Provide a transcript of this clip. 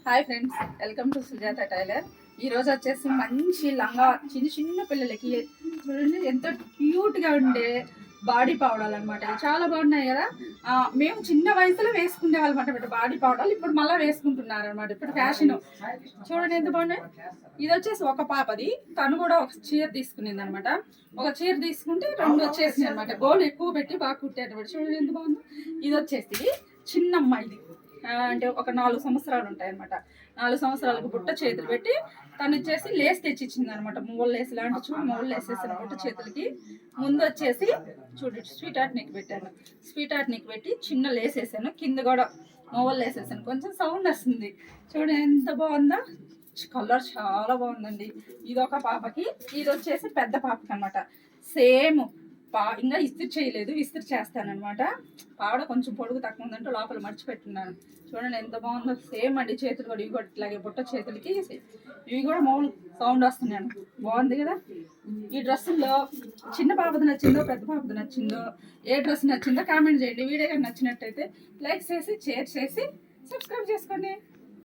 Hi friends, welcome to Sujatha tailor. ఈరోజు వచ్చేసి మంచి లంగా చిన్న పిల్లలకి చూడండి ఎంత క్యూట్గా ఉండే బాడీ పౌడర్లు అనమాట. చాలా బాగున్నాయి కదా. మేము చిన్న వయసులో వేసుకునే వాళ్ళమాట బాడీ పౌడర్లు. ఇప్పుడు మళ్ళీ వేసుకుంటున్నారు అనమాట. ఇప్పుడు ఫ్యాషన్ చూడండి ఎంత బాగున్నాయి. ఇది వచ్చేసి ఒక పాపది, తను కూడా ఒక చీర తీసుకునింది అనమాట. ఒక చీర తీసుకుంటే రెండు వచ్చేసింది అనమాట. గోల్ ఎక్కువ పెట్టి బాగా కుట్టేటమాట. చూడండి ఎంత బాగుంది. ఇది వచ్చేసి చిన్న అమ్మాయిది, అంటే ఒక 4 సంవత్సరాలు ఉంటాయి అనమాట. 4 సంవత్సరాలకు బుట్ట చేతులు పెట్టి తను వచ్చేసి లేస్ తెచ్చిచ్చింది అనమాట. మూల లేస్ లాంటి చూడు, మూల లేస్ వేసిన బుట్ట చేతులకి. ముందు వచ్చేసి చూడు స్వీట్ ఆర్ట్ నెక్ పెట్టాను. స్వీట్ ఆర్ట్ నెక్ పెట్టి చిన్న లేస్ వేసాను. కింద కూడా మూవలు వేసేసాను. కొంచెం సౌండ్ వస్తుంది చూడండి ఎంత బాగుందో. కలర్ చాలా బాగుందండి. ఇది ఒక పాపకి, ఇది వచ్చేసి పెద్ద పాపకి అనమాట. సేమ్ ఇంకా ఇస్త్రీ చేయలేదు, ఇస్త్రీ చేస్తానమాట. పావడ కొంచెం పొడుగు తక్కువ ఉందంటే లోపల మర్చిపెట్టున్నాను. చూడండి ఎంత బాగుందో. సేమ్ అండి. చేతులు కూడా ఇవి కూడా ఇట్లాగే బుట్ట చేతులకి ఇవి కూడా మామూలు సౌండ్ వస్తున్నాను. బాగుంది కదా. ఈ డ్రెస్సుల్లో చిన్న పాపది నచ్చిందో పెద్ద పాపది నచ్చిందో, ఏ డ్రెస్ నచ్చిందో కామెంట్ చేయండి. వీడియో కానీ నచ్చినట్టయితే లైక్ చేసి షేర్ చేసి సబ్స్క్రైబ్ చేసుకోండి.